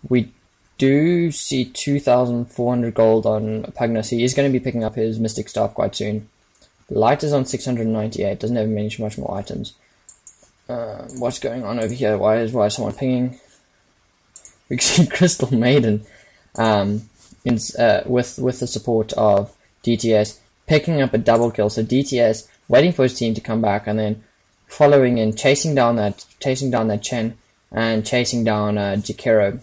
We do see 2,400 gold on Pugna, so he is going to be picking up his Mystic Staff quite soon. Light is on 698, doesn't have much more items. What's going on over here? Why is someone pinging? We can see Crystal Maiden with the support of DTS picking up a double kill. So DTS waiting for his team to come back and then following in, chasing down that Chen and chasing down Jakiro.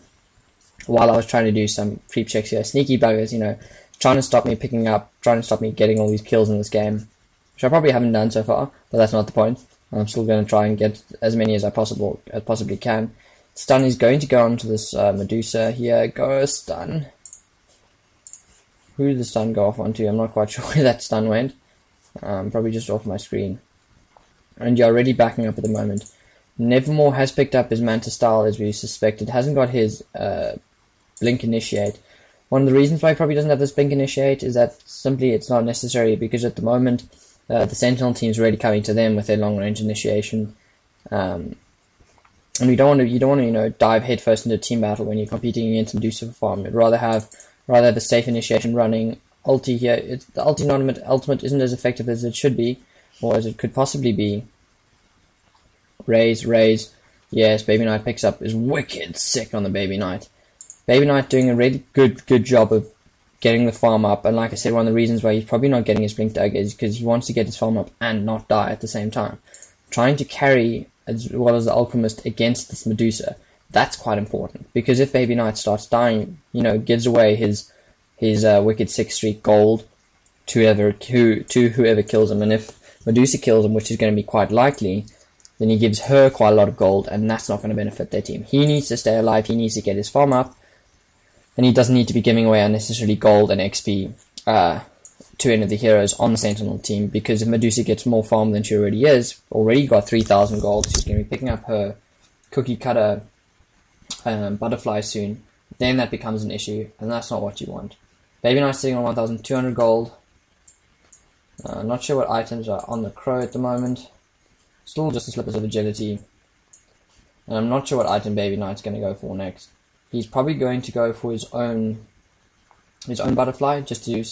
While I was trying to do some creep checks here, sneaky buggers, trying to stop me trying to stop me getting all these kills in this game, which I probably haven't done so far, but that's not the point. I'm still going to try and get as many as I possibly can. Stun is going to go onto this Medusa here. Go stun. Who did the stun go off onto? I'm not quite sure where that stun went. Probably just off my screen. And you're already backing up at the moment. Nevermore has picked up his Manta style as we suspected. Hasn't got his Blink Initiate. One of the reasons why he probably doesn't have this Blink Initiate is that simply it's not necessary, because at the moment the Sentinel team's already coming to them with their long range initiation. And you don't want to dive headfirst into a team battle when you're competing against Medusa for farm. You'd rather have a safe initiation running. Ulti here, the ultimate isn't as effective as it should be, or as it could possibly be. Raise. Yes, Baby Knight picks up is wicked sick on the Baby Knight. Baby Knight doing a really good job of getting the farm up, and like I said, one of the reasons why he's probably not getting his Blink Dagger is because he wants to get his farm up and not die at the same time. Trying to carry as well as the Alchemist against this Medusa, that's quite important, because if Baby Knight starts dying, gives away his wicked 6 streak gold to whoever kills him, and if Medusa kills him, which is going to be quite likely, then he gives her quite a lot of gold, and that's not going to benefit their team. He needs to stay alive, he needs to get his farm up, and he doesn't need to be giving away unnecessarily gold and XP to any of the heroes on the Sentinel team, because if Medusa gets more farm than she already got 3,000 gold, she's going to be picking up her cookie cutter butterfly soon, then that becomes an issue, and that's not what you want. Baby Knight's sitting on 1,200 gold. Not sure what items are on the Crow at the moment. Still just the Slippers of Agility. And I'm not sure what item Baby Knight's going to go for next. He's probably going to go for his own butterfly, just to,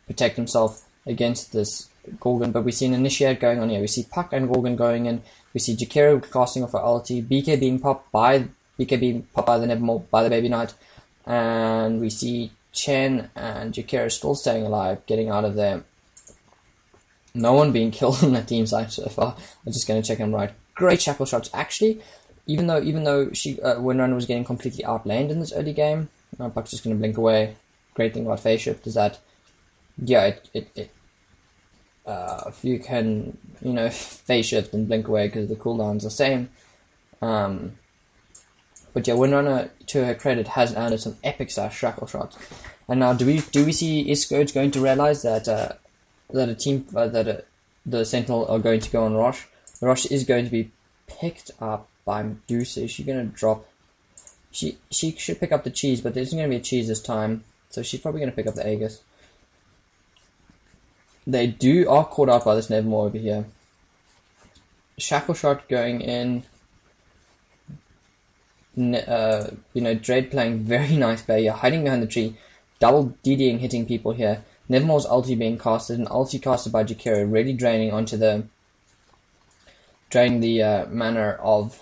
protect himself against this Gorgon. But we see an Initiate going on here. We see Puck and Gorgon going in. We see Jakiro casting off her ulti. BK being popped by the Nevermore, by the Baby Knight. And we see Chen and Jakiro still staying alive, getting out of there. No one being killed on that team side so far. I'm just going to check him right. Great shackle shots. Actually, even though she Windrunner was getting completely outlaned in this early game, Puck's just going to blink away. Great thing about phase shift is that, yeah, if you can, phase shift and blink away because the cooldown's the same. But yeah, Windrunner, to her credit, has landed some epic shackle shots. And now, do we see Iscourge going to realize that the Sentinel are going to go on Rosh? The Rosh is going to be picked up by Medusa. Is she going to drop? She should pick up the cheese, but there isn't going to be a cheese this time, so she's probably going to pick up the Aegis. They are caught out by this Nevermore over here. Shackle shot going in. Dread playing very nice play here, hiding behind the tree, double DDing, hitting people here. Nevermore's ulti being casted, an ulti casted by Jakiro, really draining the mana of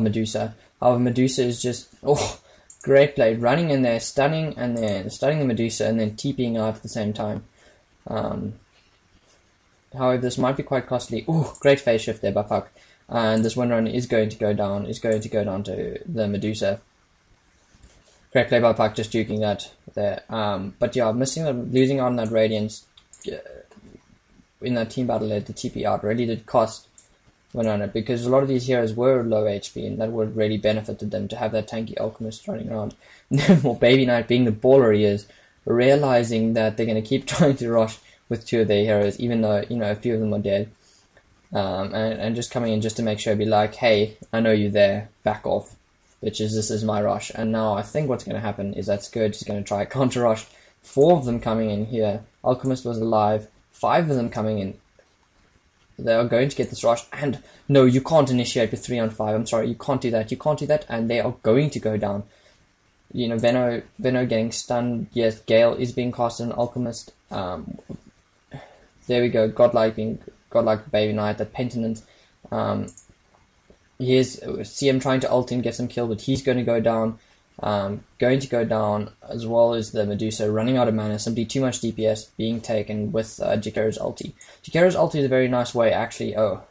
Medusa. However, Medusa is just great play, running in there, stunning the Medusa, and then TPing out at the same time. However, this might be quite costly. Great phase shift there by Puck. And this Windrunner is going to go down to the Medusa. Great play by Puck, just juking that there. But yeah, losing out on that Radiance in that team battle at the TP out really did cost Windrunner, because a lot of these heroes were low HP, and that would have really benefited them to have that tanky Alchemist running around. More Baby Knight, being the baller he is, realizing that they're going to keep trying to rush with two of their heroes, even though a few of them are dead. And just coming in just to make sure, be like, hey, I know you're there, back off, bitches, this is my rush. And now I think what's going to happen is that Scourge is going to try counter rush. 4 of them coming in here. Alchemist was alive. 5 of them coming in. They are going to get this rush, and no, you can't initiate with 3 on 5. I'm sorry, you can't do that. You can't do that, and they are going to go down. You know, Venno getting stunned. Yes, Gale is being cast as an Alchemist. There we go. Godlike Baby Knight, that Penitence. Here's CM trying to ult and get some kill, but he's going to go down. As well as the Medusa running out of mana. Simply too much DPS being taken with Jakira's ulti. Jakira's ulti is a very nice way, actually. Oh,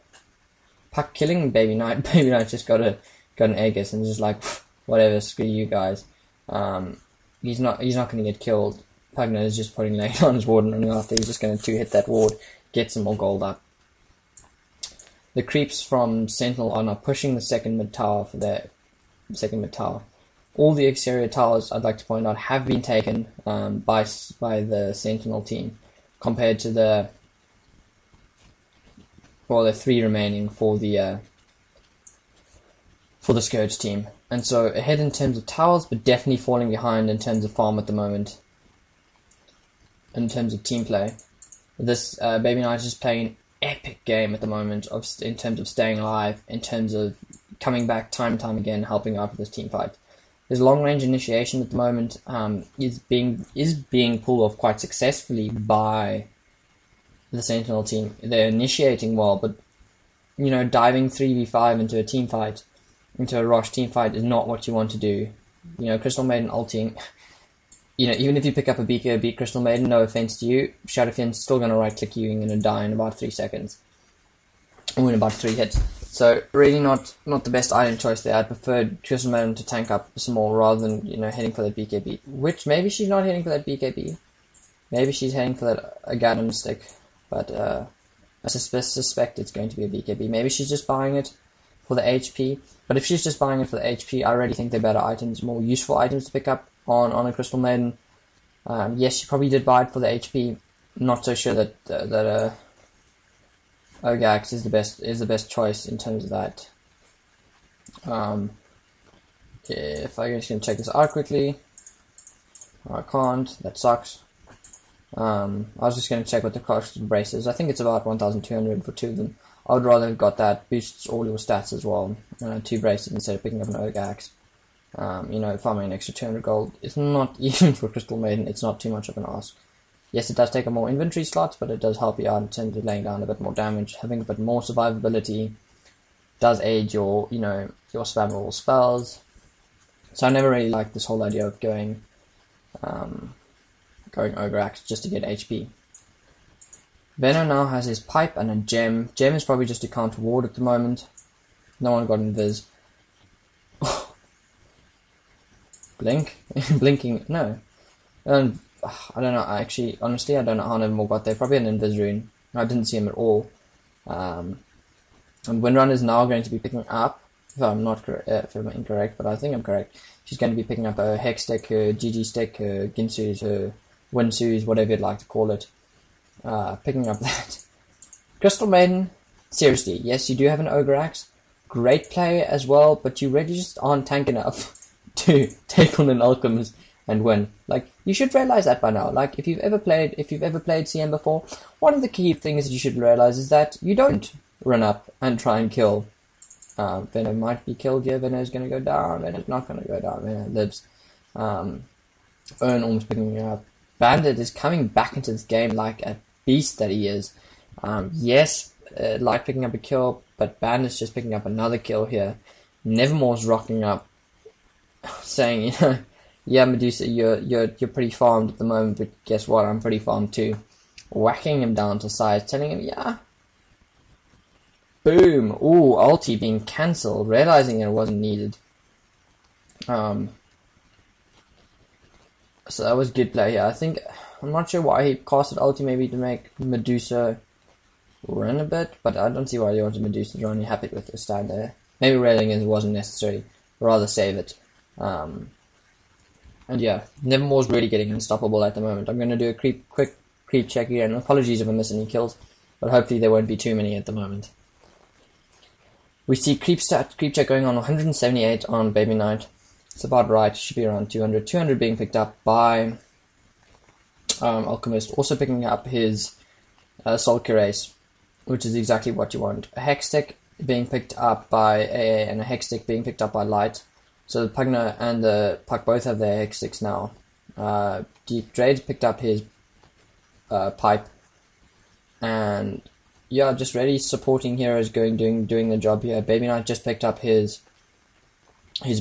Puck killing Baby Knight. Baby Knight just got an Aegis and just like, whatever, screw you guys. He's not going to get killed. Pugner is just putting Lane on his ward and running after. He's just going to 2-hit that ward, get some more gold up. The creeps from Sentinel are now pushing the second mid tower for their second mid tower. All the exterior towers, I'd like to point out, have been taken by the Sentinel team, compared to the 3 remaining for the Scourge team. And so ahead in terms of towers, but definitely falling behind in terms of farm at the moment. In terms of team play, this Baby Knight is just playing an epic game at the moment in terms of staying alive, in terms of coming back time and time again, helping out with this team fight. His long range initiation at the moment is being pulled off quite successfully by the Sentinel team. They're initiating well, but you know, diving 3v5 into a team fight, into a rush team fight, is not what you want to do. You know, Crystal Maiden ulting. You know, even if you pick up a BK or beat Crystal Maiden, no offense to you, Shadowfiend's still going to right-click you and you're going to die in about 3 seconds. Or in about 3 hits. So, really not the best item choice there. I'd prefer Crystal Maiden to tank up some more rather than, you know, heading for that BKB. Which, maybe she's not heading for that BKB. Maybe she's heading for that Agadim stick. But, I suspect it's going to be a BKB. Maybe she's just buying it for the HP. But if she's just buying it for the HP, I already think they're better items, more useful items to pick up on a Crystal Maiden. Yes, she probably did buy it for the HP. Not so sure that Ogax is the best choice in terms of that. If I'm just gonna check this out quickly, I can't. That sucks. I was just gonna check what the cost of braces. I think it's about 1,200 for 2 of them. I would rather have got that. Boosts all your stats as well. 2 braces instead of picking up an Ogax. You know, farming an extra 200 gold. It's not, even for Crystal Maiden, it's not too much of an ask. Yes, it does take a more inventory slots, but it does help you out in terms of laying down a bit more damage. Having a bit more survivability does aid your, you know, your spammable spells. So I never really liked this whole idea of going Ogre-Axe just to get HP. Venno now has his pipe and a gem. Gem is probably just a counter ward at the moment. No one got invis. Blink? Blinking? No. I don't know, honestly, I don't know how Nevermore got there. Probably an invis rune. I didn't see him at all. And Windrun is now going to be picking up, if I'm incorrect, but I think I'm correct. She's going to be picking up her Hex stick, her GG stick, her Ginsu's, her Winsu's, whatever you'd like to call it. Picking up that. Crystal Maiden, seriously, yes, you do have an Ogre Axe. Great play as well, but you really just aren't tank enough to take on an Alchemist and win. Like, you should realize that by now. Like, if you've ever played CM before, one of the key things that you should realize is that you don't run up and try and kill. Venno might be killed here. Venno's going to go down. Venno's not going to go down. Venno lives. Earn almost picking up. Bandit is coming back into this game like a beast that he is. Yes, like picking up a kill, but Bandit's just picking up another kill here. Nevermore's rocking up, saying, you know, yeah, Medusa, you're pretty farmed at the moment, but guess what? I'm pretty farmed too. Whacking him down to size, telling him, yeah. Boom! Ooh, ulti being cancelled, realizing it wasn't needed. So that was good play here. I'm not sure why he casted ulti, maybe to make Medusa run a bit, but I don't see why he wanted Medusa to run. You're happy with the stand there. Maybe railing it wasn't necessary, rather save it. And yeah, Nevermore's really getting unstoppable at the moment. I'm going to do a quick creep check here, and apologies if I miss any kills, but hopefully there won't be too many at the moment. We see creep check going on 178 on Baby Knight. It's about right, should be around 200. 200 being picked up by Alchemist, also picking up his Soul Cuirass. which is exactly what you want. A Hextech being picked up by AA and a Hextech being picked up by Light. So the Pugna and the Puck both have their Hextechs now. Drade's picked up his Pipe, and yeah, just really supporting heroes doing the job here. Baby Knight just picked up his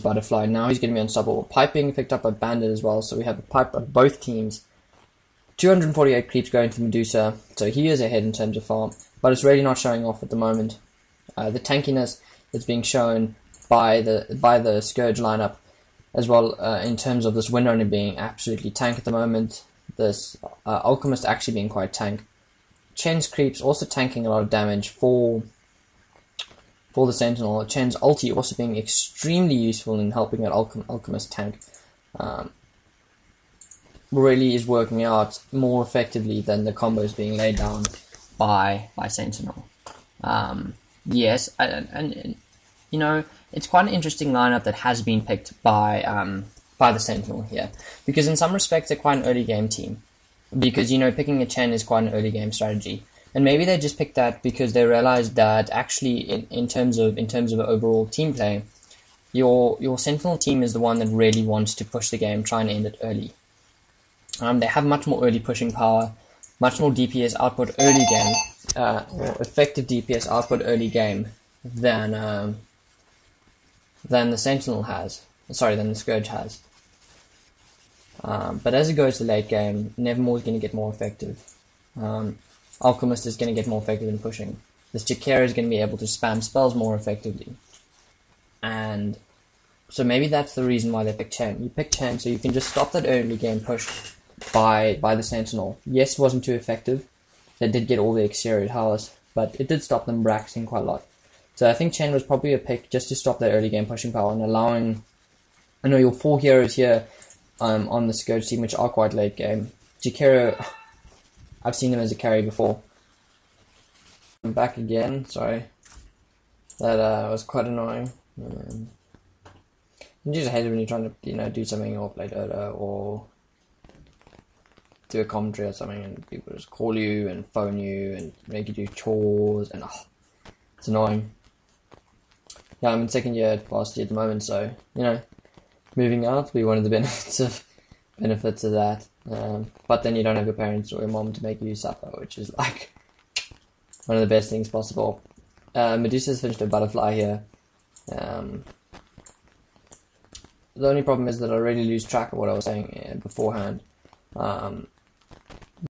Butterfly. Now he's going to be unstoppable. Pipe being picked up by Bandit as well, so we have a Pipe on both teams. 248 creeps going to Medusa, so he is ahead in terms of farm, but it's really not showing off at the moment. The tankiness is being shown by the Scourge lineup as well, in terms of this Windrunner being absolutely tank at the moment. This Alchemist actually being quite tank. Chen's creeps also tanking a lot of damage for the Sentinel. Chen's ulti also being extremely useful in helping that Alchemist tank. Really is working out more effectively than the combos being laid down by Sentinel. Yes, and you know, it's quite an interesting lineup that has been picked by the Sentinel here, because in some respects they're quite an early game team. Because, you know, picking a Chen is quite an early game strategy, and maybe they just picked that because they realized that actually in terms of overall team play, your Sentinel team is the one that really wants to push the game, try and end it early. They have much more early pushing power, much more DPS output early game, or effective DPS output early game than the Sentinel has. Sorry, than the Scourge has. But as it goes to late game, Nevermore is going to get more effective. Alchemist is going to get more effective in pushing. This Jakera is going to be able to spam spells more effectively. And so maybe that's the reason why they picked Chen. You picked Chen so you can just stop that early game push by the Sentinel. Yes, it wasn't too effective. They did get all the exterior towers, but it did stop them bracketing quite a lot. So I think Chen was probably a pick just to stop that early game pushing power and allowing, I know, your 4 heroes here on the Scourge team, which are quite late game. Jakera, I've seen him as a carry before. I'm back again, sorry. That was quite annoying. You just hate it when you're trying to, you know, do something or play Dota or do a commentary or something and people just call you and phone you and make you do chores and it's annoying. Yeah, I'm in second year at varsity at the moment, so, you know, moving out will be one of the benefits of that. But then you don't have your parents or your mom to make you supper, which is like one of the best things possible. Medusa's finished a Butterfly here. The only problem is that I really lose track of what I was saying beforehand.